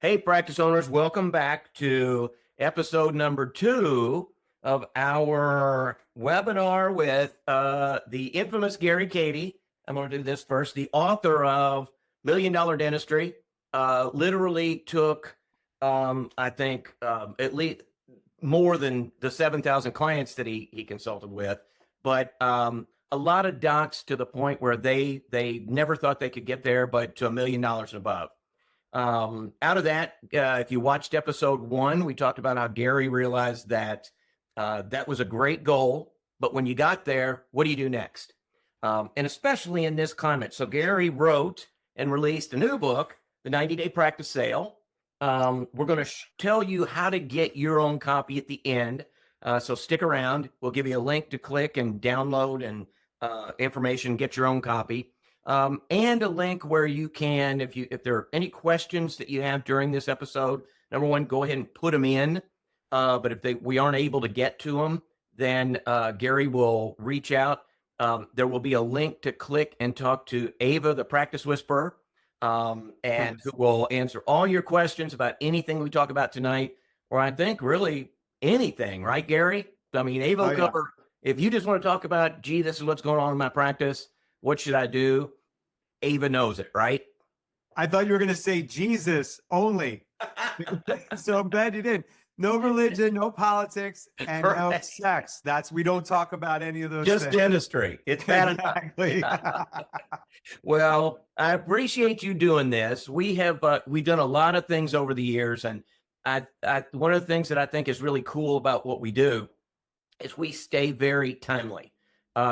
Hey, practice owners, welcome back to episode number 2 of our webinar with the infamous Gary Cady. I'm going to do this first. The author of Million Dollar Dentistry literally took, I think, at least more than the 7,000 clients that he consulted with, but a lot of docs to the point where they never thought they could get there, but to $1 million and above. Out of that, if you watched episode 1, we talked about how Gary realized that that was a great goal, but when you got there, what do you do next? And especially in this climate. So Gary wrote and released a new book, The 90-Day Practice Sale. We're going to tell you how to get your own copy at the end. So stick around. We'll give you a link to click and download and information, get your own copy. And a link where you can, if there are any questions that you have during this episode, number one, go ahead and put them in. But if we aren't able to get to them, then Gary will reach out. There will be a link to click and talk to Ava, the practice whisperer, and who will answer all your questions about anything we talk about tonight, or I think really anything, right, Gary? I mean, Ava will cover. If you just want to talk about, gee, this is what's going on in my practice, what should I do? Ava knows it, right? I thought you were going to say Jesus only. So I'm glad you did. No religion, no politics, and no sex. We don't talk about any of those Just things. dentistry. It's bad exactly. Well, I appreciate you doing this. We've done a lot of things over the years, and one of the things that I think is really cool about what we do is we stay very timely.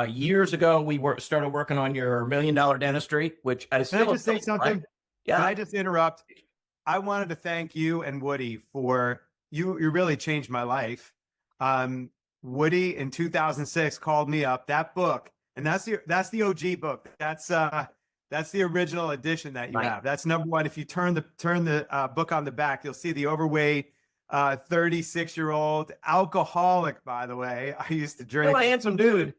Years ago, we started working on your $1 Million Dentistry, which I still. Can I just say something? Right? Yeah. Can I just interrupt? I wanted to thank you and Woody for you really changed my life. Woody in 2006 called me up. That book, and that's the OG book. That's the original edition that you have. That's number one. If you turn the book on the back, you'll see the overweight 36-year-old alcoholic. By the way, I used to drink. Still a handsome dude.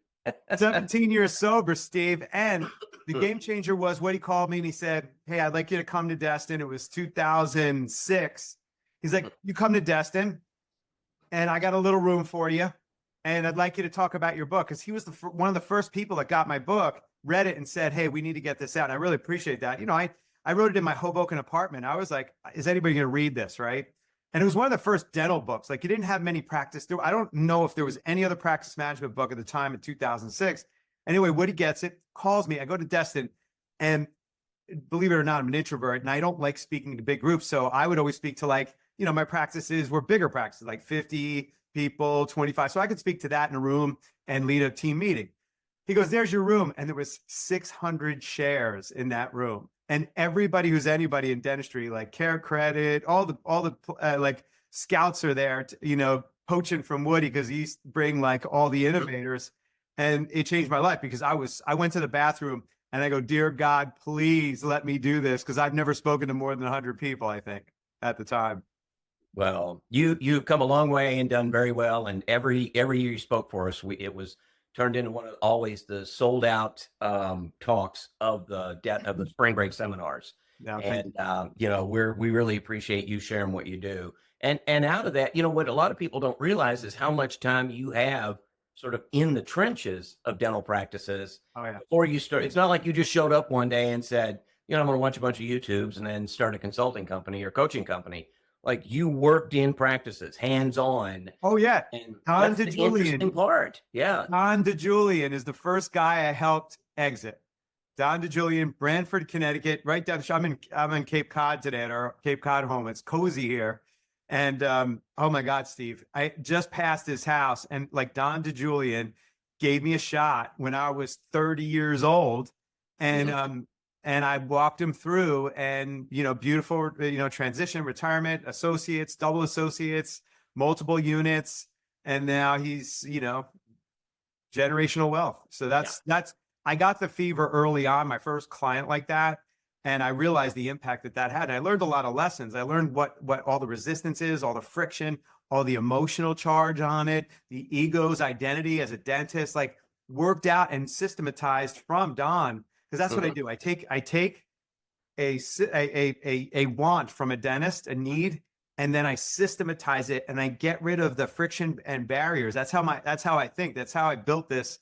17 years sober, Steve. And the game changer was what he called me and he said, "Hey, I'd like you to come to Destin." It was 2006. He's like, "You come to Destin and I got a little room for you. And I'd like you to talk about your book." Because he was one of the first people that got my book, read it and said, "Hey, we need to get this out." And I really appreciate that. You know, I wrote it in my Hoboken apartment. I was like, is anybody going to read this? Right. And it was one of the first dental books. Like, you didn't have many practice. I don't know if there was any other practice management book at the time in 2006. Anyway, Woody gets it, calls me. I go to Destin, and believe it or not, I'm an introvert, and I don't like speaking to big groups. So I would always speak to, like, you know, my practices were bigger practices, like 50 people, 25. So I could speak to that in a room and lead a team meeting. He goes, "There's your room." And there was 600 chairs in that room. And everybody who's anybody in dentistry, like Care Credit, all the like scouts are there, poaching from Woody because he's bring like all the innovators. And it changed my life because I went to the bathroom and I go, "Dear God, please let me do this," because I've never spoken to more than 100 people, I think, at the time. Well, you've come a long way and done very well. And every year you spoke for us, it was turned into one of always the sold out talks of the spring break seminars. Yeah, and we really appreciate you sharing what you do. And out of that, what a lot of people don't realize is how much time you have sort of in the trenches of dental practices. Oh, yeah. Before you start. It's not like you just showed up one day and said, I'm going to watch a bunch of YouTubes and then start a consulting company or coaching company. Like, you worked in practices, hands-on. Oh, yeah. And Don that's the interesting part. Yeah. Don DeJulian is the first guy I helped exit. Don DeJulian, Branford, Connecticut, right down. I'm in Cape Cod today at our Cape Cod home. It's cozy here. And oh my God, Steve, I just passed his house, and like Don DeJulian gave me a shot when I was 30 years old. And I walked him through, and, beautiful, transition, retirement, associates, double associates, multiple units. And now he's, generational wealth. So I got the fever early on, my first client like that. And I realized the impact that had. And I learned a lot of lessons. I learned what all the resistance is, all the friction, all the emotional charge on it, the ego's identity as a dentist, like worked out and systematized from Don. Because that's what I do. I take a want from a dentist, a need, and then I systematize it and I get rid of the friction and barriers. That's how I think. That's how I built this,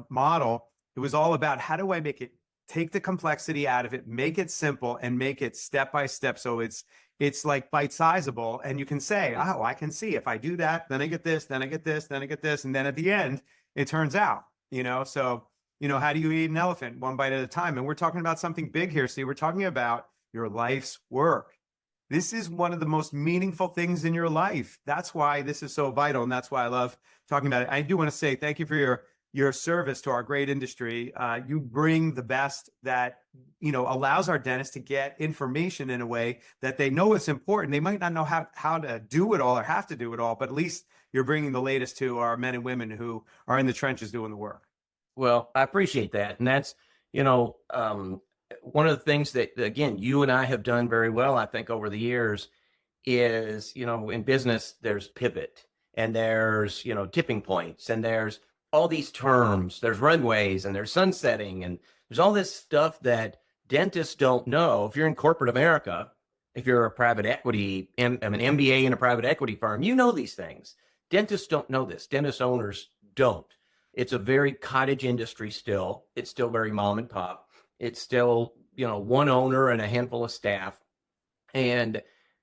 model. It was all about how do I make it, take the complexity out of it, make it simple, and make it step by step. So it's like bite sizable, and you can say, oh, I can see if I do that, then I get this, then I get this, then I get this, and then at the end, it turns out, So how do you eat an elephant? One bite at a time. And we're talking about something big here. See, we're talking about your life's work. This is one of the most meaningful things in your life. That's why this is so vital. And that's why I love talking about it. I do want to say thank you for your service to our great industry. You bring the best that, allows our dentists to get information in a way that they know it's important. They might not know how to do it all or have to do it all, but at least you're bringing the latest to our men and women who are in the trenches doing the work. Well, I appreciate that. And that's, one of the things that, again, you and I have done very well, I think, over the years is, in business, there's pivot and there's, tipping points and there's all these terms, there's runways and there's sunsetting and there's all this stuff that dentists don't know. If you're in corporate America, if you're a private equity and an MBA in a private equity firm, you know these things. Dentists don't know this. Dentist owners don't. It's a very cottage industry still. It's still very mom and pop. It's still, one owner and a handful of staff. And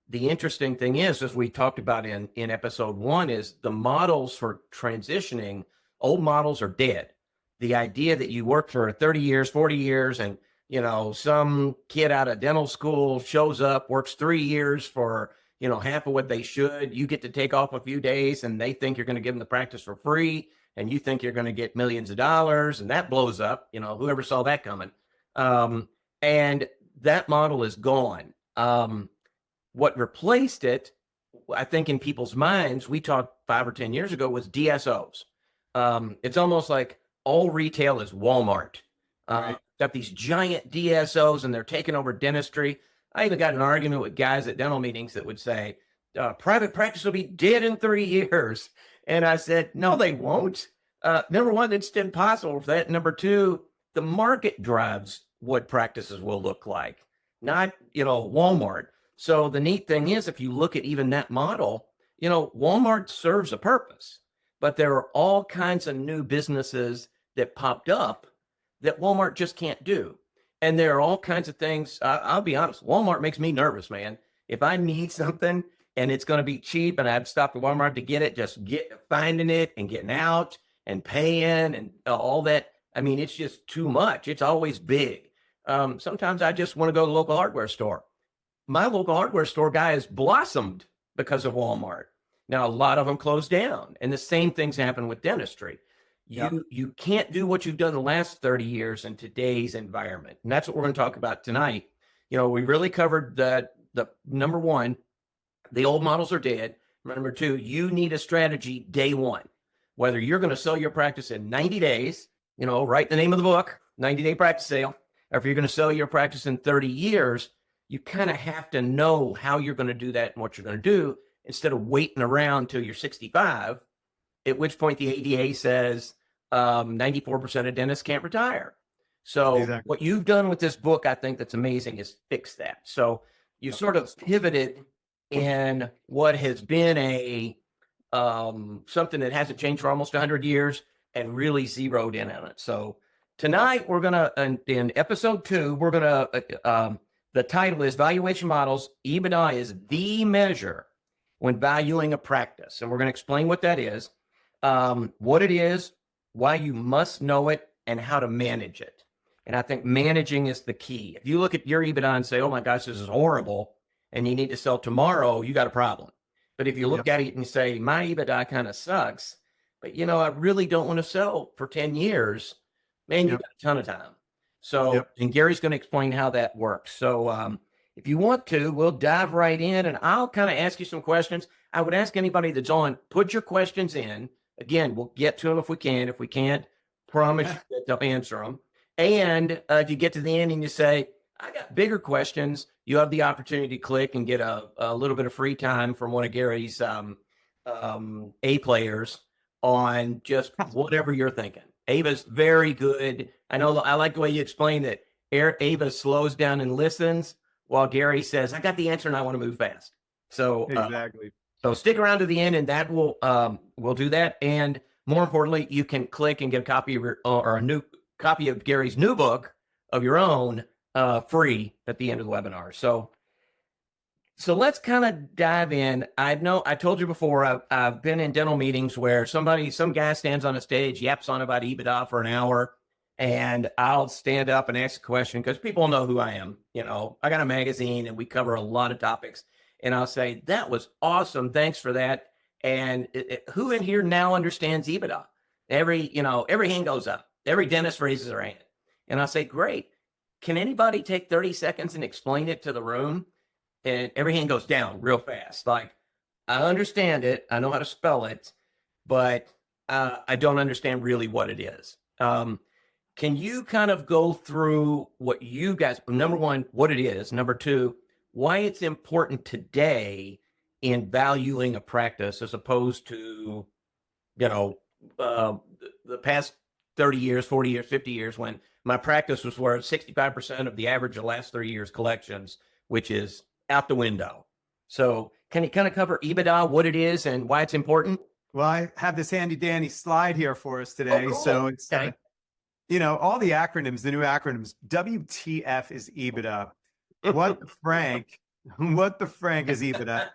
the interesting thing is, as we talked about in episode 1, is the models for transitioning, old models are dead. The idea that you work for 30 years, 40 years, and, some kid out of dental school shows up, works 3 years for, half of what they should. You get to take off a few days and they think you're going to give them the practice for free. And you think you're going to get millions of dollars, and that blows up. Whoever saw that coming? And that model is gone. What replaced it, I think, in people's minds, we talked 5 or 10 years ago, was DSOs. It's almost like all retail is Walmart. Right. Got these giant DSOs, and they're taking over dentistry. I even got an argument with guys at dental meetings that would say, private practice will be dead in 3 years. And I said, no, they won't. Number one, it's impossible for that. Number two, the market drives what practices will look like, not, Walmart. So the neat thing is, if you look at even that model, Walmart serves a purpose, but there are all kinds of new businesses that popped up that Walmart just can't do. And there are all kinds of things. I'll be honest, Walmart makes me nervous, man. If I need something and it's going to be cheap and I have to stop at Walmart to get it, just finding it and getting out and paying and all that. I mean, it's just too much. It's always big. Sometimes I just want to go to the local hardware store. My local hardware store guy has blossomed because of Walmart. Now, a lot of them closed down, and the same things happen with dentistry. You can't do what you've done the last 30 years in today's environment. And that's what we're going to talk about tonight. We really covered the number one, the old models are dead. Number two, you need a strategy day one. Whether you're going to sell your practice in 90 days, write the name of the book, 90-day practice sale, or if you're going to sell your practice in 30 years, you kind of have to know how you're going to do that and what you're going to do instead of waiting around till you're 65, at which point the ADA says 94% of dentists can't retire. So exactly. What you've done with this book, I think that's amazing, is fix that. So you sort of pivoted in what has been a something that hasn't changed for almost 100 years and really zeroed in on it. So tonight we're going to, in episode 2, we're going to, the title is Valuation Models. EBITDA is the measure when valuing a practice. And we're going to explain what that is, what it is, why you must know it, and how to manage it. And I think managing is the key. If you look at your EBITDA and say, oh my gosh, this is horrible, and you need to sell tomorrow, you got a problem. But if you look at it and say, my EBITDA kind of sucks, but I really don't want to sell for 10 years, man, you've got a ton of time. So, and Gary's going to explain how that works. So if you want to, we'll dive right in and I'll kind of ask you some questions. I would ask anybody that's on, put your questions in. Again, we'll get to them if we can. If we can't, promise that they'll answer them. And if you get to the end and you say, I got bigger questions, you have the opportunity to click and get a little bit of free time from one of Gary's A players on just whatever you're thinking. Ava's very good. I know, I like the way you explained that Ava slows down and listens while Gary says, I got the answer and I want to move fast. So, Exactly. so stick around to the end, and that will do that. And more importantly, you can click and get a copy of or a new copy of Gary's new book of your own free at the end of the webinar. So let's kind of dive in. I know I told you before, I've been in dental meetings where some guy stands on a stage, yaps on about EBITDA for an hour, and I'll stand up and ask a question because people know who I am. You know, I got a magazine and we cover a lot of topics. And I'll say, that was awesome. Thanks for that. And who in here now understands EBITDA? Every hand goes up. Every dentist raises their hand. And I'll say, great. Can anybody take 30 seconds and explain it to the room? And every hand goes down real fast. Like, I understand it. I know how to spell it, but I don't understand really what it is. Can you kind of go through what you guys, number one, what it is, number two, why it's important today in valuing a practice as opposed to, the past 30 years, 40 years, 50 years, when my practice was worth 65% of the average of the last 30 years collections, which is out the window. So can you kind of cover EBITDA, what it is and why it's important? Well, I have this handy dandy slide here for us today. Cool. So it's, okay. All the acronyms, the new acronyms, WTF is EBITDA. What the Frank is EBITDA.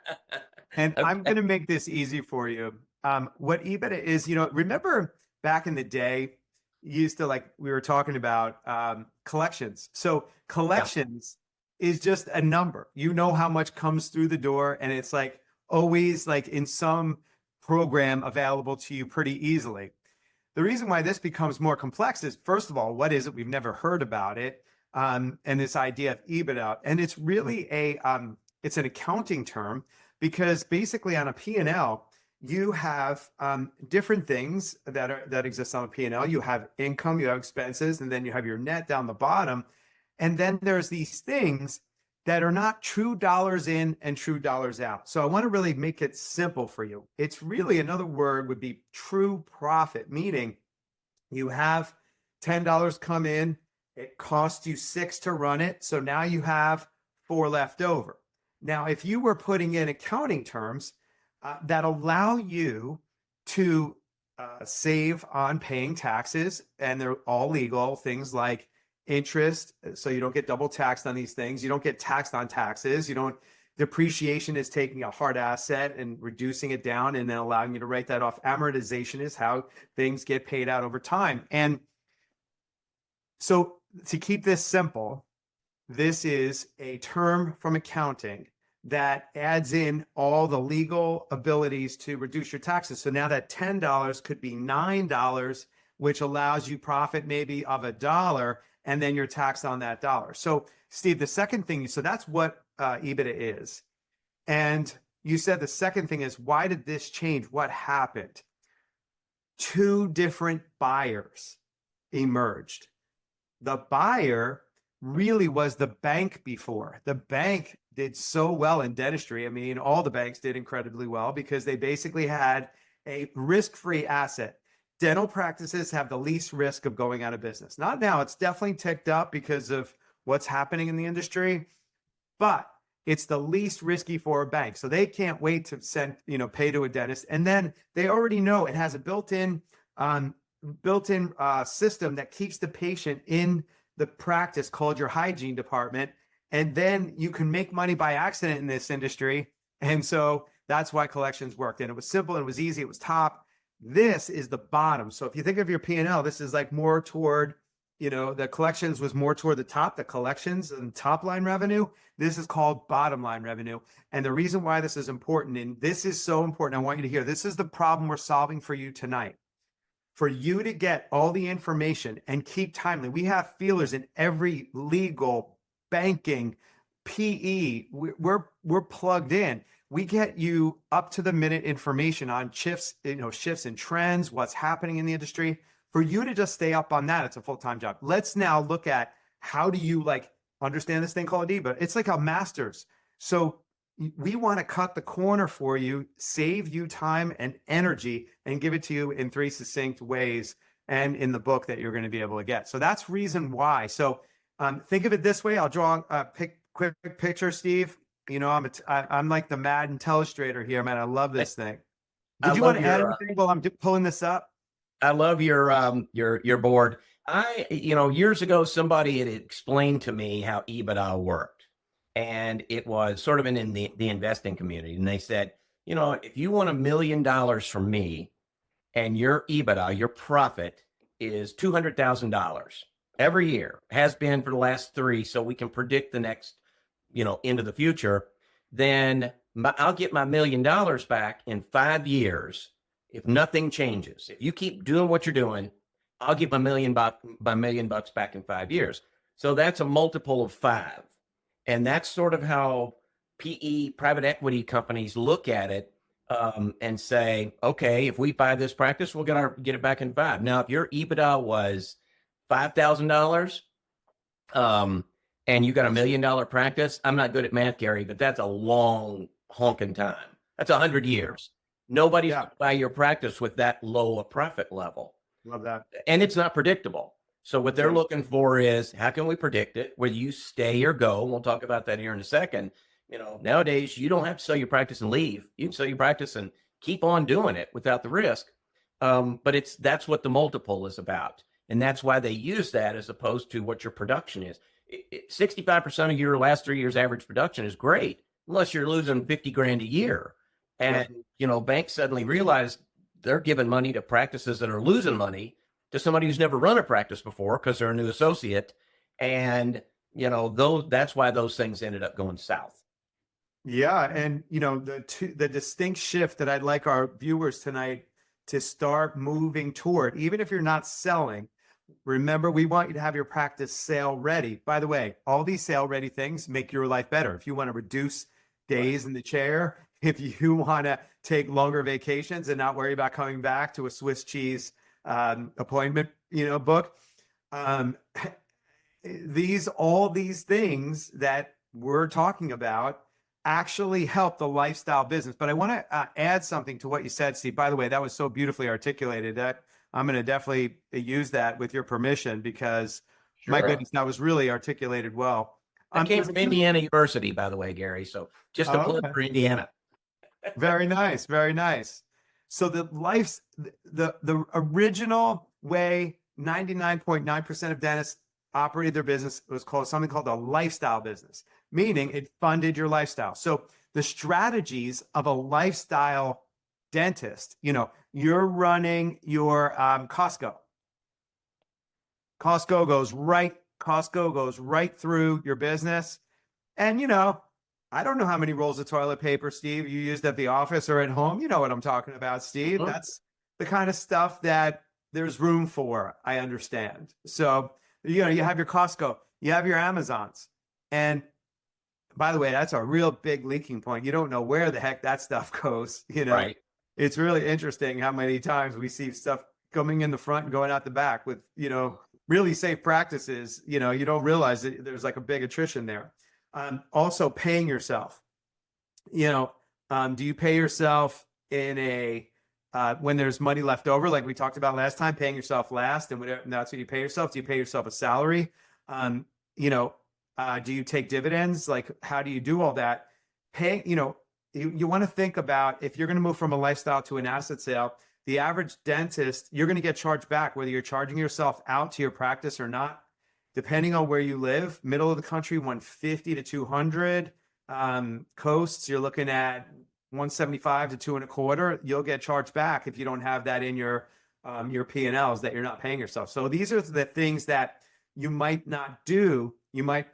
And okay. I'm going to make this easy for you. What EBITDA is, remember back in the day, you used to we were talking about collections. So collections is just a number. You know how much comes through the door, and it's always in some program available to you pretty easily. The reason why this becomes more complex is, first of all, what is it? We've never heard about it. And this idea of EBITDA. And it's really it's an accounting term, because basically on a P&L, you have different things that exist on a P&L. You have income, you have expenses, and then you have your net down the bottom. And then there's these things that are not true dollars in and true dollars out. So I want to really make it simple for you. It's really, another word would be true profit, meaning you have $10 come in, it costs you $6 to run it. So now you have $4 left over. Now, if you were putting in accounting terms that allow you to save on paying taxes, and they're all legal, things like interest, so you don't get double taxed on these things. You don't get taxed on taxes. Depreciation is taking a hard asset and reducing it down and then allowing you to write that off. Amortization is how things get paid out over time. And so to keep this simple, this is a term from accounting that adds in all the legal abilities to reduce your taxes. So now that $10 could be $9, which allows you profit maybe of $1, and then you're taxed on that dollar. So Steve, the second thing, so that's what EBITDA is. And you said the second thing is, why did this change? What happened? Two different buyers emerged. The buyer really was the bank before. The bank did so well in dentistry. I mean, all the banks did incredibly well because they basically had a risk-free asset. Dental practices have the least risk of going out of business. Not now, it's definitely ticked up because of what's happening in the industry, but it's the least risky for a bank. So they can't wait to pay to a dentist. And then they already know it has a built-in system that keeps the patient in the practice called your hygiene department. And then you can make money by accident in this industry. And so that's why collections worked. And it was simple, it was easy, it was top. This is the bottom. So if you think of your P&L, this is more toward, the collections was more toward the top, the collections and top line revenue. This is called bottom line revenue. And the reason why this is important, and this is so important, I want you to hear, this is the problem we're solving for you tonight. For you to get all the information and keep timely. We have feelers in every legal, banking, PE. We're plugged in. We get you up to the minute information on shifts and trends, what's happening in the industry. For you to just stay up on that, it's a full-time job. Let's now look at how do you understand this thing called EBITDA. It's like a master's. So we want to cut the corner for you, save you time and energy, and give it to you in 3 succinct ways and in the book that you're going to be able to get. So that's reason why. So Think of it this way. I'll draw a quick picture, Steve. You know, I'm like the mad intellustrator here, man. I love I, this thing. I Did you want love to add your anything while I'm pulling this up? I love your board. Years ago somebody had explained to me how EBITDA worked. And it was sort of in the investing community. And they said, if you want $1 million from me and your EBITDA, your profit is $200,000 every year, has been for the last 3, so we can predict the next, into the future, then I'll get my $1 million back in 5 years if nothing changes. If you keep doing what you're doing, I'll get my $1 million back in 5 years. So that's a multiple of 5. And that's sort of how PE, private equity companies look at it, and say, okay, if we buy this practice, we'll get it back in 5. Now, if your EBITDA was $5,000, and you got $1 million practice, I'm not good at math, Gary, but that's a long honking time. That's 100 years. Nobody's Yeah, going to buy your practice with that low a profit level, love that. and it's not predictable. So what they're Yeah. looking for is, how can we predict it? Whether you stay or go. We'll talk about that here in a second. Nowadays you don't have to sell your practice and leave. You can sell your practice and keep on doing it without the risk. But that's what the multiple is about, and that's why they use that as opposed to what your production is. 65% of your last 3 years average production is great, unless you're losing 50 grand a year. And banks suddenly realize they're giving money to practices that are losing money to somebody who's never run a practice before because they're a new associate. And that's why those things ended up going south. Yeah, and the distinct shift that I'd like our viewers tonight to start moving toward, even if you're not selling, remember, we want you to have your practice sale ready. By the way, all these sale ready things make your life better. If you want to reduce days in the chair, if you want to take longer vacations and not worry about coming back to a Swiss cheese appointment, book. All these things that we're talking about actually help the lifestyle business. But I want to add something to what you said, Steve. By the way, that was so beautifully articulated that I'm going to definitely use that with your permission, because my Sure. goodness, that was really articulated well. I came from Indiana University, by the way, Gary. So just a plug for Indiana. Very nice, very nice. So the original way 99.9% of dentists operated their business was called something called a lifestyle business, meaning it funded your lifestyle. So the strategies of a lifestyle dentist, you're running your Costco. Costco goes right through your business. And I don't know how many rolls of toilet paper, Steve, you used at the office or at home. You know what I'm talking about, Steve. Mhm. That's the kind of stuff that there's room for, I understand. So, you have your Costco, you have your Amazons. And by the way, that's a real big leaking point. You don't know where the heck that stuff goes. Right. It's really interesting how many times we see stuff coming in the front and going out the back with, really safe practices. You don't realize that there's like a big attrition there. Also paying yourself, do you pay yourself in when there's money left over, like we talked about last time, paying yourself last, and that's what you pay yourself? Do you pay yourself a salary? Do you take dividends? Like, how do you do all that? You want to think about, if you're going to move from a lifestyle to an asset sale, the average dentist, you're going to get charged back, whether you're charging yourself out to your practice or not. Depending on where you live, middle of the country, 150 to 200. Coasts, you're looking at 175 to 2.25. You'll get charged back if you don't have that in your P&Ls, that you're not paying yourself. So these are the things that you might not do. You might,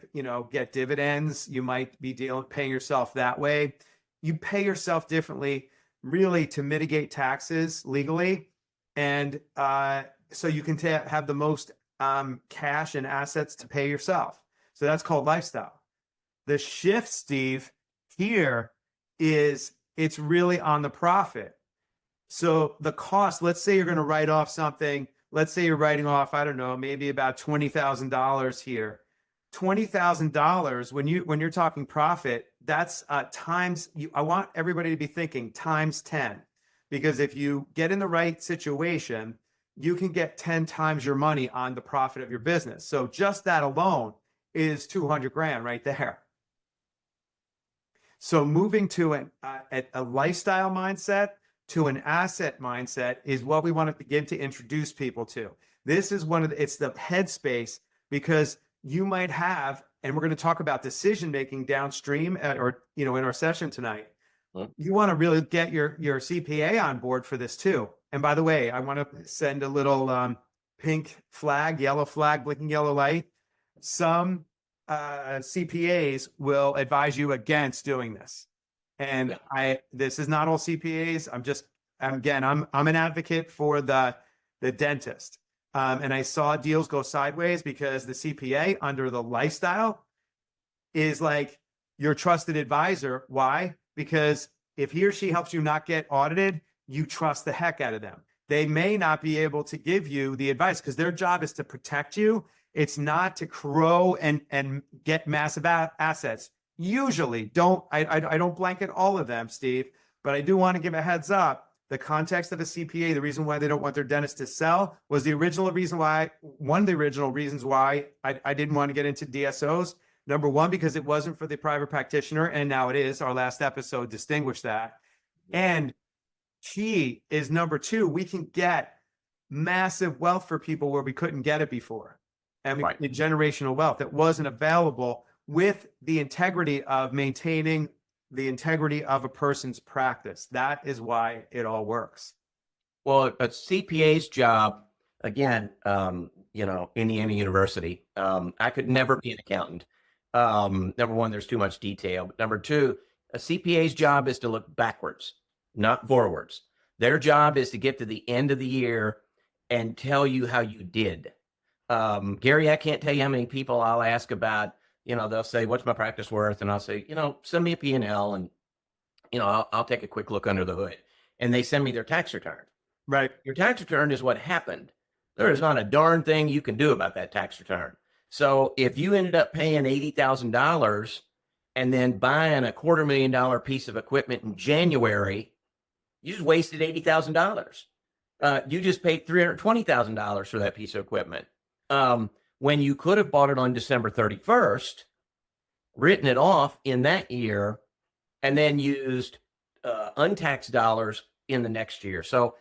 get dividends. You might be paying yourself that way. You pay yourself differently, really, to mitigate taxes legally, and so you can have the most cash and assets to pay yourself. So that's called lifestyle. The shift, Steve, here is it's really on the profit. So the cost, let's say you're going to write off something. Let's say you're writing off, I don't know, maybe about $20,000 here. $20,000, when you're talking profit, that's times, I want everybody to be thinking times 10, because if you get in the right situation, you can get 10 times your money on the profit of your business. So just that alone is 200 grand right there. So moving to a lifestyle mindset to an asset mindset is what we want to begin to introduce people to. This is it's the headspace, because you might have, and we're going to talk about decision making downstream in our session tonight. You want to really get your CPA on board for this too. And by the way, I want to send a little pink flag, yellow flag, blinking yellow light. Some CPAs will advise you against doing this. And this is not all CPAs. I'm an advocate for the dentist. And I saw deals go sideways because the CPA under the lifestyle is like your trusted advisor. Why? Because if he or she helps you not get audited, you trust the heck out of them. They may not be able to give you the advice because their job is to protect you. It's not to grow and get massive assets. Usually, I don't blanket all of them, Steve, but I do want to give a heads up. The context of a CPA, the reason why they don't want their dentist to sell was one of the original reasons why I didn't want to get into DSOs. Number one, because it wasn't for the private practitioner, and now it is. Our last episode distinguished that. And key is number two, we can get massive wealth for people where we couldn't get it before. I mean, the generational wealth that wasn't available with the integrity of maintaining the integrity of a person's practice. That is why it all works. Well, a CPA's job, again, Indiana University, I could never be an accountant. Number one, there's too much detail. But number two, a CPA's job is to look backwards, not forwards. Their job is to get to the end of the year and tell you how you did. Gary, I can't tell you how many people I'll ask about, they'll say, what's my practice worth? And I'll say, send me a P&L and, I'll take a quick look under the hood. And they send me their tax return. Right. Your tax return is what happened. There is not a darn thing you can do about that tax return. So if you ended up paying $80,000 and then buying a $250,000 piece of equipment in January, you just wasted $80,000. You just paid $320,000 for that piece of equipment. When you could have bought it on December 31st, written it off in that year, and then used untaxed dollars in the next year. So,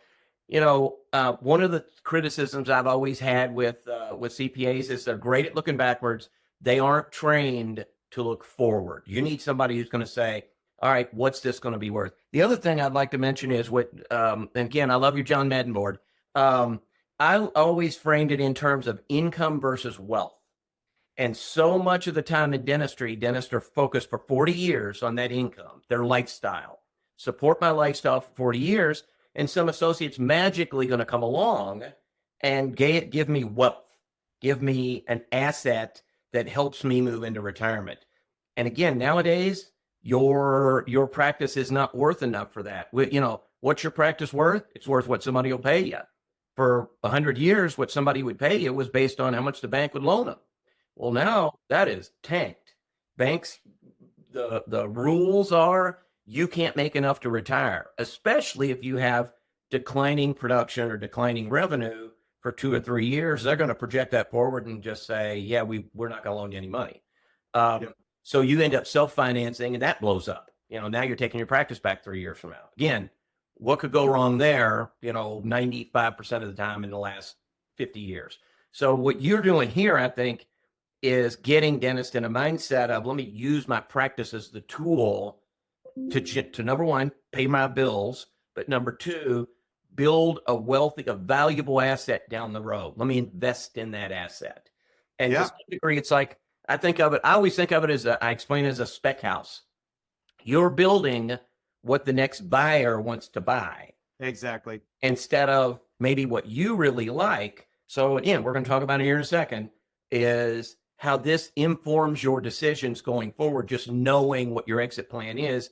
one of the criticisms I've always had with CPAs is they're great at looking backwards. They aren't trained to look forward. You need somebody who's going to say, all right, what's this going to be worth? The other thing I'd like to mention is and again, I love your John Madden board. I always framed it in terms of income versus wealth. And so much of the time in dentistry, dentists are focused for 40 years on that income, their lifestyle. Support my lifestyle for 40 years, and some associate's magically going to come along and give me wealth, give me an asset that helps me move into retirement. And again, nowadays, your practice is not worth enough for that. What's your practice worth? It's worth what somebody will pay you. For 100 years, what somebody would pay you was based on how much the bank would loan them. Well, now that is tanked. Banks, the rules are you can't make enough to retire, especially if you have declining production or declining revenue for 2 or 3 years. They're going to project that forward and just say, yeah, we're not going to loan you any money. So you end up self-financing, and that blows up. Now you're taking your practice back 3 years from now. Again, what could go wrong there? 95% of the time in the last 50 years. So what you're doing here, I think, is getting dentists in a mindset of, let me use my practice as the tool to number one, pay my bills, but number two, build a valuable asset down the road. Let me invest in that asset. And to some degree, it's like, I always think of it as I explain it as a spec house. You're building what the next buyer wants to buy. Exactly. Instead of maybe what you really like. So again, we're going to talk about it here in a second, is how this informs your decisions going forward, just knowing what your exit plan is,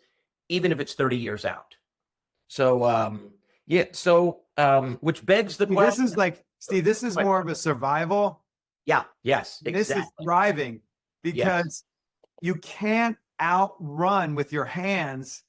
even if it's 30 years out. So, which begs the question. This is like, Steve, this is more of a survival. Yeah. Yes. Exactly. This is thriving because you can't outrun with your hands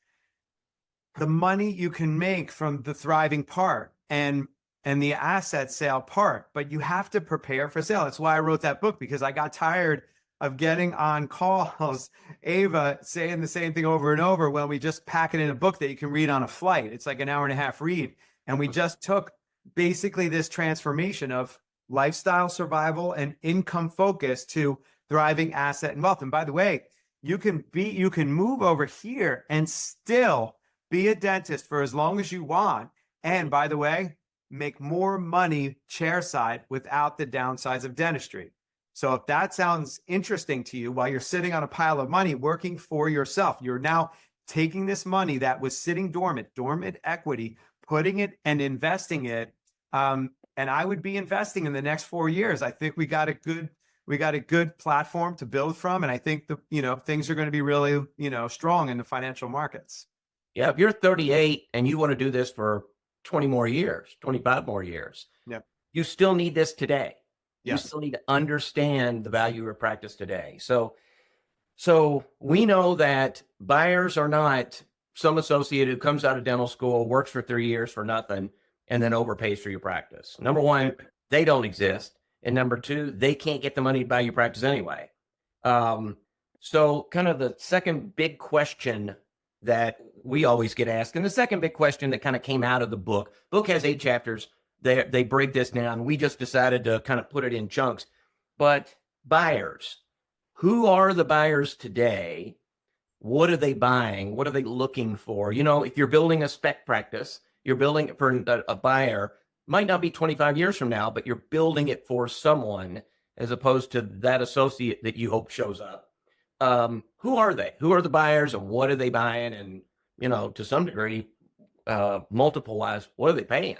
the money you can make from the thriving part and the asset sale part, but you have to prepare for sale. That's why I wrote that book, because I got tired of getting on calls, Ava saying the same thing over and over when we just pack it in a book that you can read on a flight. It's like an hour and a half read. And we just took basically this transformation of lifestyle survival and income focus to thriving asset and wealth. And by the way, you can move over here and still be a dentist for as long as you want. And by the way, make more money chairside without the downsides of dentistry. So if that sounds interesting to you, while you're sitting on a pile of money working for yourself, you're now taking this money that was sitting dormant equity, putting it and investing it. And I would be investing in the next 4 years. I think we got a good platform to build from. And I think things are going to be really, strong in the financial markets. Yeah. If you're 38 and you want to do this for 20 more years, 25 more years, Yep. you still need this today. You Yes. still need to understand the value of practice today. So we know that buyers are not some associate who comes out of dental school, works for 3 years for nothing, and then overpays for your practice. Number one, they don't exist. And number two, they can't get the money to buy your practice anyway. So kind of the second big question that we always get asked, and the second big question that kind of came out of the book has 8 chapters. They break this down. We just decided to kind of put it in chunks. But buyers, who are the buyers today? What are they buying? What are they looking for? If you're building a spec practice, you're building it for a buyer, might not be 25 years from now, but you're building it for someone as opposed to that associate that you hope shows up. Who are they? Who are the buyers and what are they buying? And, to some degree, multiple wise, what are they paying?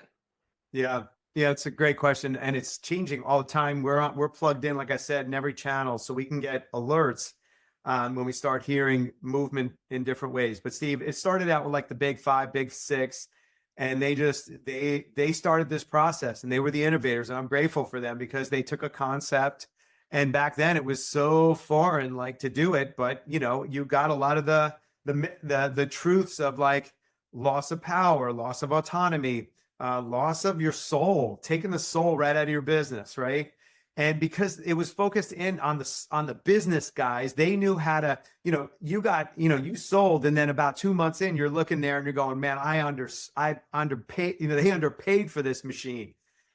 Yeah, it's a great question, and it's changing all the time. We're plugged in, like I said, in every channel, so we can get alerts when we start hearing movement in different ways. But Steve, it started out with like the big 5, big 6, and they started this process, and they were the innovators, and I'm grateful for them because they took a concept, and back then it was so foreign, like, to do it. But you got a lot of the truths of like loss of power, loss of autonomy. Loss of your soul, taking the soul right out of your business, right? And because it was focused in on the business guys, they knew how to, you sold, and then about 2 months in, you're looking there and you're going, man, I underpaid, they underpaid for this machine,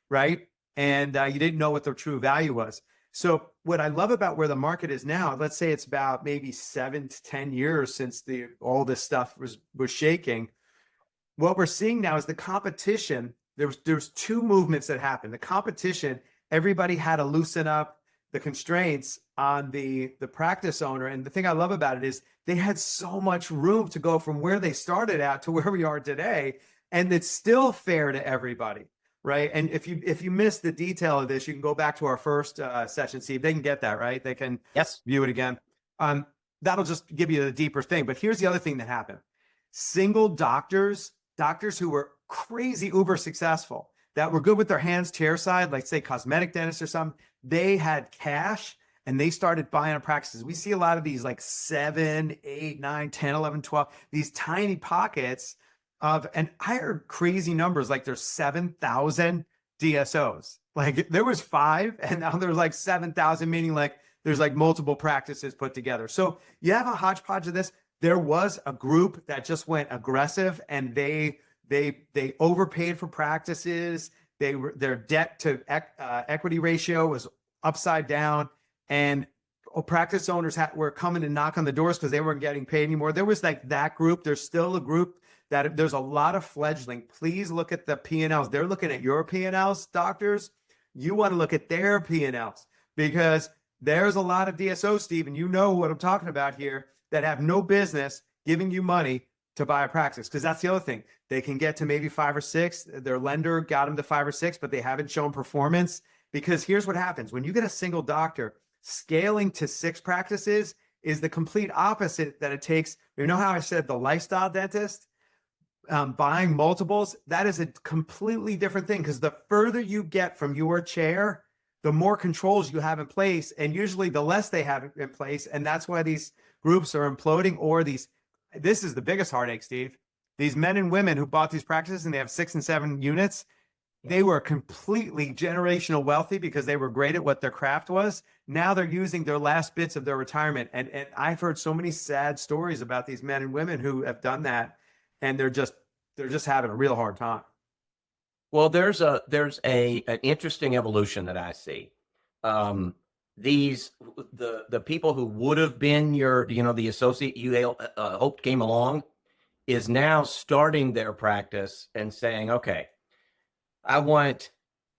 right? And you didn't know what their true value was. So what I love about where the market is now, let's say it's about maybe 7 to 10 years since all this stuff was shaking. What we're seeing now is the competition. There's 2 movements that happened. The competition, everybody had to loosen up the constraints on the practice owner. And the thing I love about it is they had so much room to go from where they started at to where we are today. And it's still fair to everybody, right? And if you missed the detail of this, you can go back to our first session, see if they can get that, right? They can view it again. That'll just give you the deeper thing. But here's the other thing that happened. Single doctors who were crazy uber successful, that were good with their hands chairside, like say cosmetic dentists or something, they had cash and they started buying practices. We see a lot of these like 7, 8, 9, 10, 11, 12, these tiny pockets of, and I heard crazy numbers, like there's 7,000 DSOs. Like there was 5 and now there's like 7,000, meaning like there's like multiple practices put together. So you have a hodgepodge of this. There was a group that just went aggressive and they overpaid for practices. Their debt to equity ratio was upside down, and practice owners were coming to knock on the doors because they weren't getting paid anymore. There was like that group. There's still a group that there's a lot of fledgling. Please look at the P&Ls. They're looking at your P&Ls, doctors. You want to look at their P&Ls because there's a lot of DSOs, Steve, and you know what I'm talking about here, that have no business giving you money to buy a practice. Because that's the other thing. They can get to maybe 5 or 6. Their lender got them to 5 or 6, but they haven't shown performance. Because here's what happens. When you get a single doctor, scaling to 6 practices is the complete opposite that it takes. You know how I said the lifestyle dentist? Buying multiples, that is a completely different thing. Because the further you get from your chair, the more controls you have in place, and usually the less they have in place. And that's why these groups are imploding, or this is the biggest heartache, Steve. These men and women who bought these practices and they have 6 and 7 units, they were completely generational wealthy because they were great at what their craft was. Now they're using their last bits of their retirement. And I've heard so many sad stories about these men and women who have done that, and they're just having a real hard time. Well, there's an interesting evolution that I see. Um, these the people who would have been your, the associate you hoped came along is now starting their practice and saying, okay, I want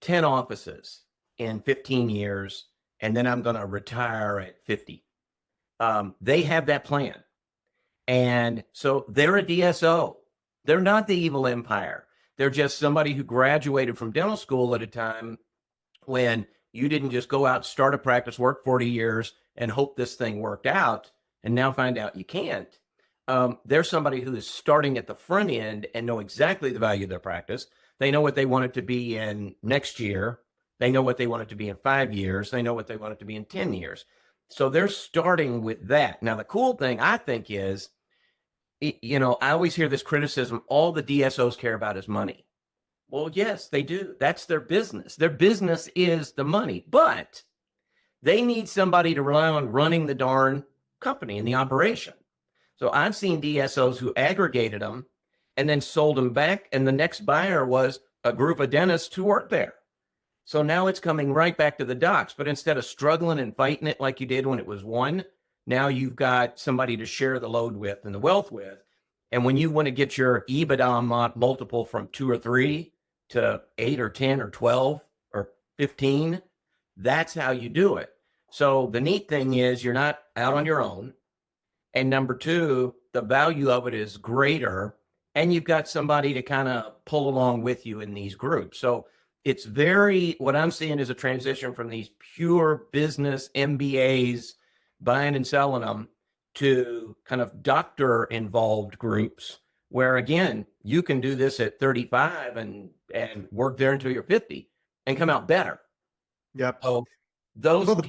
10 offices in 15 years, and then I'm going to retire at 50. They have that plan. And so they're a DSO. They're not the evil empire. They're just somebody who graduated from dental school at a time when you didn't just go out, start a practice, work 40 years, and hope this thing worked out, and now find out you can't. They're somebody who is starting at the front end and know exactly the value of their practice. They know what they want it to be in next year. They know what they want it to be in 5 years. They know what they want it to be in 10 years. So they're starting with that. Now, the cool thing I think is, I always hear this criticism, all the DSOs care about is money. Well, yes, they do. That's their business. Their business is the money, but they need somebody to rely on running the darn company and the operation. So I've seen DSOs who aggregated them and then sold them back, and the next buyer was a group of dentists who worked there. So now it's coming right back to the docs, but instead of struggling and fighting it like you did when it was one, now you've got somebody to share the load with and the wealth with. And when you want to get your EBITDA multiple from 2 or 3 to 8 or 10 or 12 or 15, that's how you do it. So the neat thing is you're not out on your own. And number two, the value of it is greater. And you've got somebody to kind of pull along with you in these groups. So it's what I'm seeing is a transition from these pure business MBAs, buying and selling them, to kind of doctor involved groups where, again, you can do this at 35 and work there until you're 50 and come out better. Yep. So the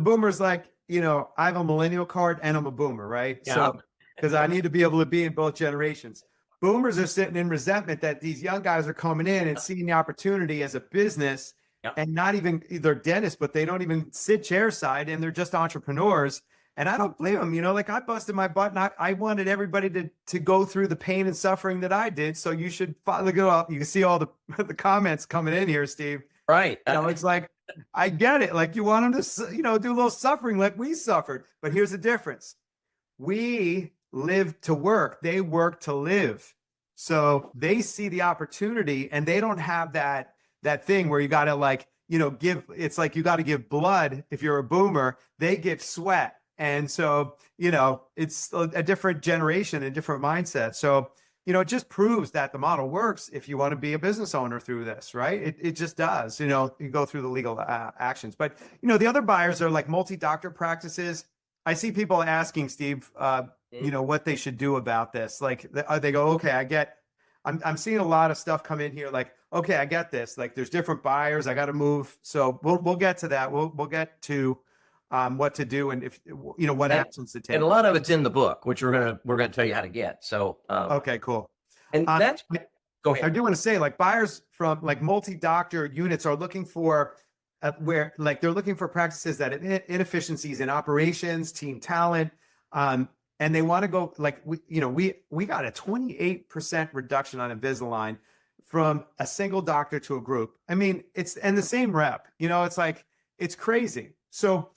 boomers, like, I have a millennial card and I'm a boomer, right? Yeah. So, because I need to be able to be in both generations. Boomers are sitting in resentment that these young guys are coming in and seeing the opportunity as a business, and not even, they're dentists, but they don't even sit chairside and they're just entrepreneurs. And I don't blame them. Like, I busted my butt and I wanted everybody to go through the pain and suffering that I did. So you should look up. You can see all the comments coming in here, Steve. Right. It's like, I get it. Like, you want them to, do a little suffering like we suffered. But here's the difference. We live to work. They work to live. So they see the opportunity, and they don't have that thing where you got to it's like you got to give blood. If you're a boomer, they give sweat. And so, it's a different generation, a different mindset. So, it just proves that the model works if you want to be a business owner through this, right? It just does. You go through the legal actions. But, the other buyers are like multi-doctor practices. I see people asking, Steve, what they should do about this. Like, they go, okay, I'm seeing a lot of stuff come in here. Like, okay, I get this. Like, there's different buyers. I got to move. So we'll get to that. We'll get to what to do, and if what actions to take. And a lot of it's in the book, which we're gonna tell you how to get. So okay, cool. And that's go ahead. I do want to say, like, buyers from like multi-doctor units are looking for they're looking for practices that inefficiencies in operations, team talent, and they want to go, like, we got a 28% reduction on Invisalign from a single doctor to a group. I mean, and the same rep. It's like, it's crazy. So,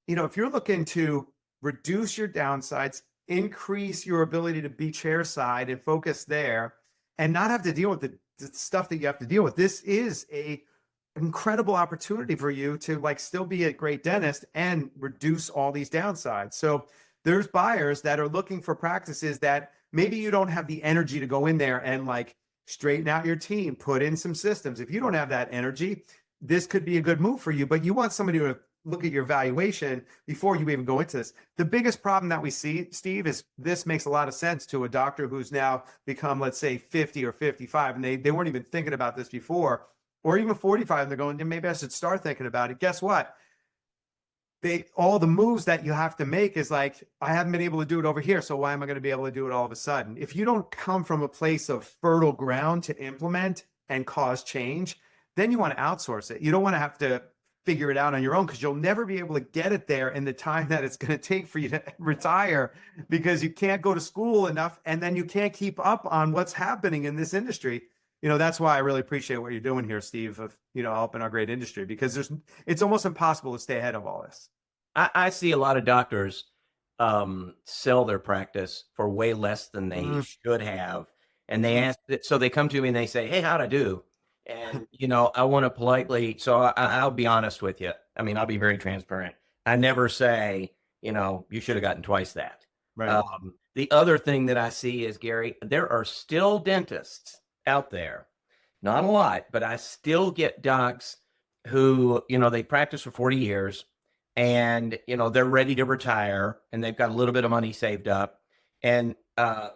if you're looking to reduce your downsides, increase your ability to be chairside and focus there, and not have to deal with the stuff that you have to deal with, this is a incredible opportunity for you to, like, still be a great dentist and reduce all these downsides. So there's buyers that are looking for practices that maybe you don't have the energy to go in there and, like, straighten out your team, put in some systems. If you don't have that energy, this could be a good move for you, but you want somebody to look at your valuation before you even go into this. The biggest problem that we see, Steve, is this makes a lot of sense to a doctor who's now become, let's say, 50 or 55, and they weren't even thinking about this before, or even 45, and they're going, maybe I should start thinking about it. Guess what? All the moves that you have to make is like, I haven't been able to do it over here, so why am I going to be able to do it all of a sudden? If you don't come from a place of fertile ground to implement, and cause change, then you want to outsource it. You don't want to have to figure it out on your own, because you'll never be able to get it there in the time that it's going to take for you to retire, because you can't go to school enough, and then you can't keep up on what's happening in this industry. That's why I really appreciate what you're doing here, Steve, of, helping our great industry, because it's almost impossible to stay ahead of all this. I see a lot of doctors sell their practice for way less than they should have. And they ask, so they come to me and they say, hey, how'd I do? And, I want to politely, so I'll be honest with you. I mean, I'll be very transparent. I never say, you should have gotten twice that. Right. The other thing that I see is, Gary, there are still dentists out there, not a lot, but I still get docs who, they practice for 40 years and, they're ready to retire and they've got a little bit of money saved up, and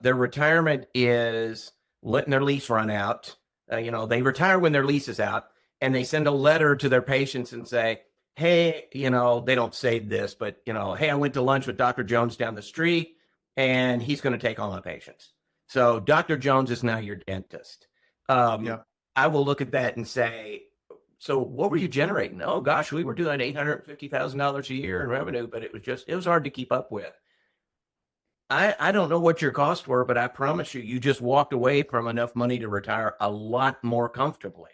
their retirement is letting their lease run out. They retire when their lease is out, and they send a letter to their patients and say, hey, they don't say this, but, hey, I went to lunch with Dr. Jones down the street and he's going to take all my patients. So Dr. Jones is now your dentist. Yeah. I will look at that and say, so what were you generating? Oh gosh, we were doing $850,000 a year in revenue, but it was hard to keep up with. I don't know what your costs were, but I promise you just walked away from enough money to retire a lot more comfortably.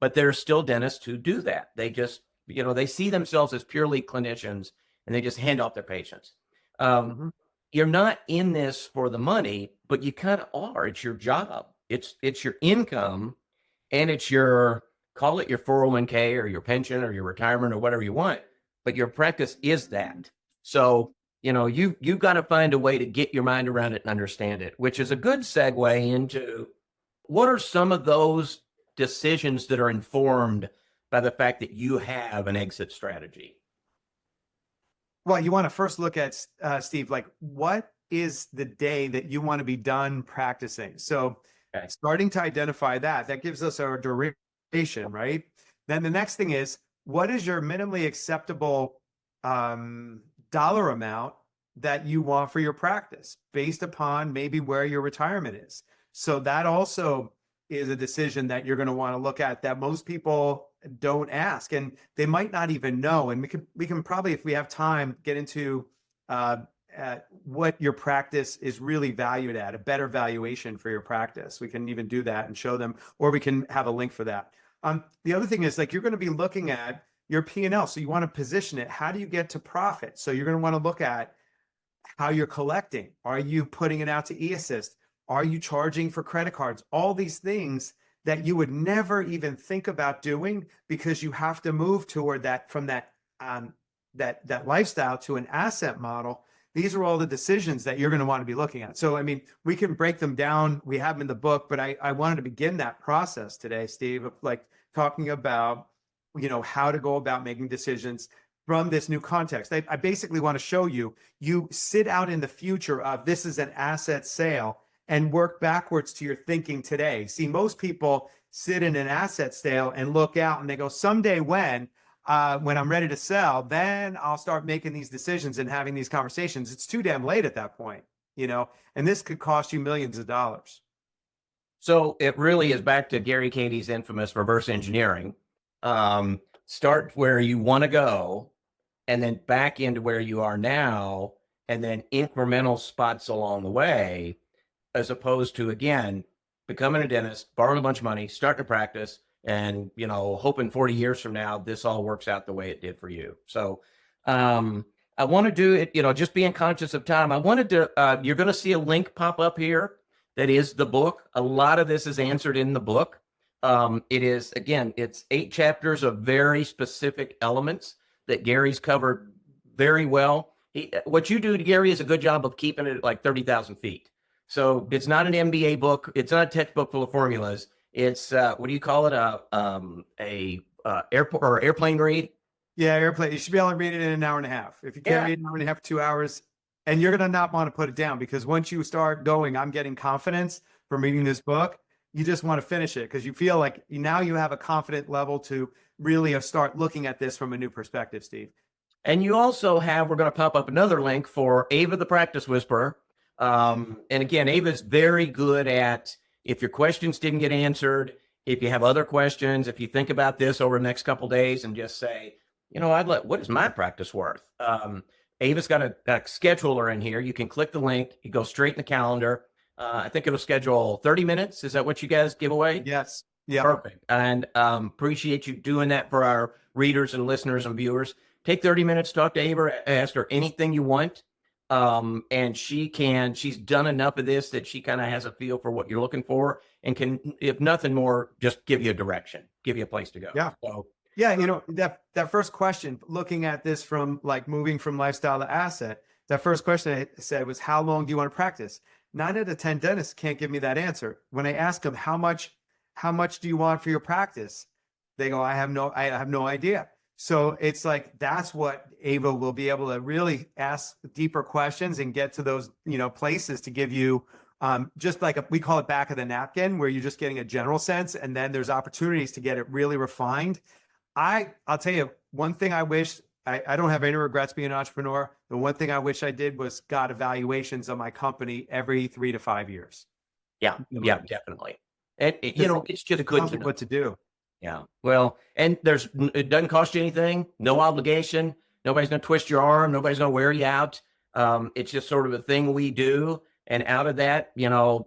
But there's still dentists who do that. They just, they see themselves as purely clinicians and they just hand off their patients. You're not in this for the money, but you kind of are. It's your job. It's your income, and it's call it your 401k or your pension or your retirement or whatever you want, but your practice is that. So, you've got to find a way to get your mind around it and understand it, which is a good segue into what are some of those decisions that are informed by the fact that you have an exit strategy? Well, you want to first look at, Steve, like, what is the day that you want to be done practicing? So starting to identify that gives us our duration, right? Then the next thing is, what is your minimally acceptable dollar amount that you want for your practice based upon maybe where your retirement is? So that also is a decision that you're going to want to look at that most people don't ask, and they might not even know. And we can probably, if we have time, get into what your practice is really valued at, a better valuation for your practice. We can even do that and show them, or we can have a link for that. The other thing is, like, you're going to be looking at your P&L. So you want to position it. How do you get to profit? So you're going to want to look at how you're collecting. Are you putting it out to e-assist? Are you charging for credit cards? All these things that you would never even think about doing, because you have to move toward that, from that lifestyle to an asset model. These are all the decisions that you're going to want to be looking at. So, I mean, we can break them down. We have them in the book, but I wanted to begin that process today, Steve, of like talking about, how to go about making decisions from this new context. I basically want to show you sit out in the future of this is an asset sale and work backwards to your thinking today. See, most people sit in an asset sale and look out and they go, someday when I'm ready to sell, then I'll start making these decisions and having these conversations. It's too damn late at that point, and this could cost you millions of dollars. So it really is back to Gary Katie's infamous reverse engineering. Start where you want to go and then back into where you are now, and then incremental spots along the way, as opposed to, again, becoming a dentist, borrowing a bunch of money, starting to practice, and, hoping 40 years from now, this all works out the way it did for you. So I want to do it, just being conscious of time. I wanted to, you're going to see a link pop up here. That is the book. A lot of this is answered in the book. It is, again, it's 8 chapters of very specific elements that Gary's covered very well. What you do, Gary, is a good job of keeping it at like 30,000 feet. So it's not an MBA book. It's not a textbook full of formulas. It's what do you call it? Airport or airplane read? Yeah, airplane. You should be able to read it in an hour and a half. If you can't read an hour and a half, 2 hours, and you're going to not want to put it down, because once you start going, I'm getting confidence from reading this book. You just want to finish it because you feel like now you have a confident level to really start looking at this from a new perspective, Steve. And you also have, we're going to pop up another link for Ava the Practice Whisperer. And again, Ava's very good at, if your questions didn't get answered if you have other questions, if you think about this over the next couple of days and just say, what is my practice worth? Ava's got a scheduler in here. You can click the link. You go straight in the calendar. I think it'll schedule 30 minutes. Is that what you guys give away? Yes. Yeah. Perfect. And appreciate you doing that for our readers and listeners and viewers. Take 30 minutes, talk to Ava, ask her anything you want. And she's done enough of this that she kind of has a feel for what you're looking for and can, if nothing more, just give you a direction, give you a place to go. Yeah. So, yeah. That first question, looking at this from like moving from lifestyle to asset, that first question I said was, how long do you want to practice? 9 out of 10 dentists can't give me that answer. When I ask them, how much do you want for your practice? They go, I have no idea. So it's like, that's what Ava will be able to really ask deeper questions and get to those, places to give you just like we call it back of the napkin, where you're just getting a general sense. And then there's opportunities to get it really refined. I'll tell you one thing I wish, I don't have any regrets being an entrepreneur. The one thing I wish I did was got evaluations on my company every 3 to 5 years. Yeah, definitely. And it's just good to know what to do. Yeah. Well, and it doesn't cost you anything, no obligation. Nobody's going to twist your arm. Nobody's going to wear you out. It's just sort of a thing we do. And out of that,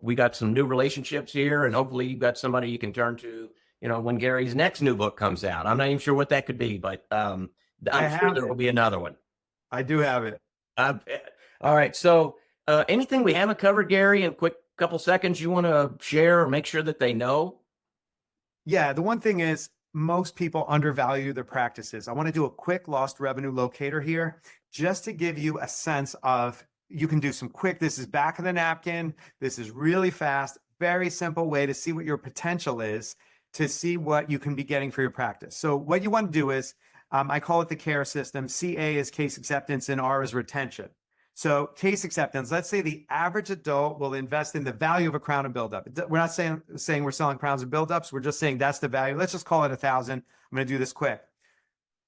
we got some new relationships here, and hopefully you've got somebody you can turn to, when Gary's next new book comes out. I'm not even sure what that could be, but I'm sure there will be another one. I do have it. All right. So anything we haven't covered, Gary, in a quick couple seconds you want to share or make sure that they know? Yeah, the one thing is most people undervalue their practices. I want to do a quick lost revenue locator here just to give you a sense of, you can do some quick, this is back of the napkin. This is really fast, very simple way to see what your potential is, to see what you can be getting for your practice. So what you want to do is, I call it the CARE system. CA is case acceptance and R is retention. So case acceptance, let's say the average adult will invest in the value of a crown and buildup. We're not saying we're selling crowns and buildups. We're just saying that's the value. Let's just call it 1,000. I'm going to do this quick.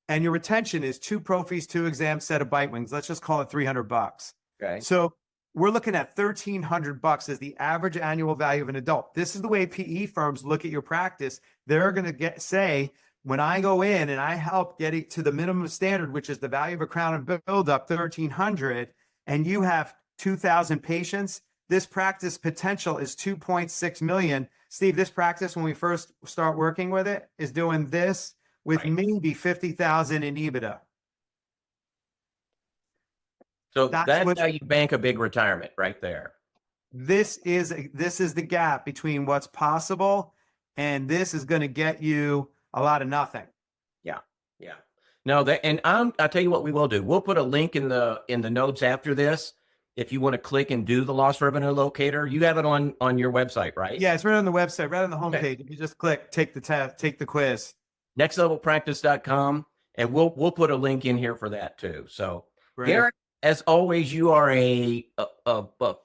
And your retention is 2 prophies, 2 exams, set of bite wings. Let's just call it $300. Okay. So we're looking at $1,300 as the average annual value of an adult. This is the way PE firms look at your practice. They're going to say, when I go in and I help get it to the minimum standard, which is the value of a crown and buildup, $1,300, and you have 2,000 patients, this practice potential is 2.6 million. Steve, this practice, when we first start working with it, is doing this with maybe 50,000 in EBITDA. So that's how you bank a big retirement right there. This is the gap between what's possible, and this is going to get you a lot of nothing. Yeah. No, I'll tell you what we will do. We'll put a link in the notes after this. If you want to click and do the lost revenue locator, you have it on your website, right? Yeah, it's right on the website, right on the homepage. Okay. You just click, take the test, take the quiz. nextlevelpractice.com, and we'll put a link in here for that too. So, Garrett, as always, you are a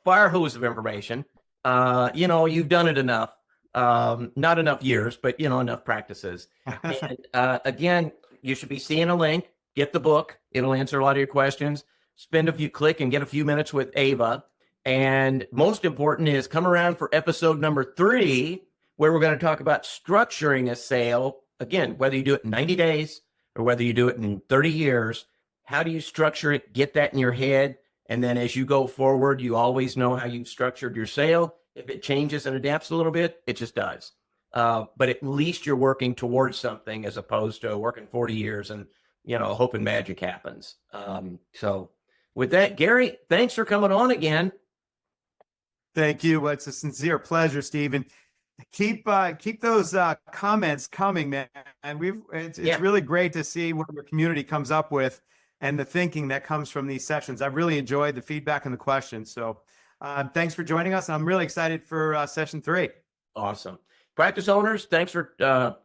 fire hose of information. You've done it enough. Not enough years, but enough practices. And again, you should be seeing a link. Get the book. It'll answer a lot of your questions. Click and get a few minutes with Ava. And most important is come around for episode number 3, where we're going to talk about structuring a sale. Again, whether you do it in 90 days or whether you do it in 30 years, how do you structure it? Get that in your head. And then as you go forward, you always know how you've structured your sale. If it changes and adapts a little bit, it just does. But at least you're working towards something as opposed to working 40 years and, hoping magic happens. So with that, Gary, thanks for coming on again. Thank you. It's a sincere pleasure, Stephen. Keep those comments coming, man. And it's really great to see what your community comes up with and the thinking that comes from these sessions. I've really enjoyed the feedback and the questions. So thanks for joining us. I'm really excited for session 3. Awesome. Practice owners, thanks for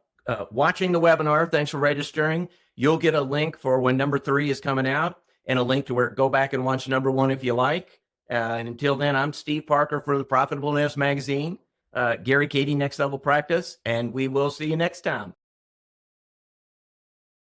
watching the webinar. Thanks for registering. You'll get a link for when number 3 is coming out and a link to where go back and watch number 1 if you like. And until then, I'm Steve Parker for the Profitableness Magazine, Gary Cady, Next Level Practice, and we will see you next time.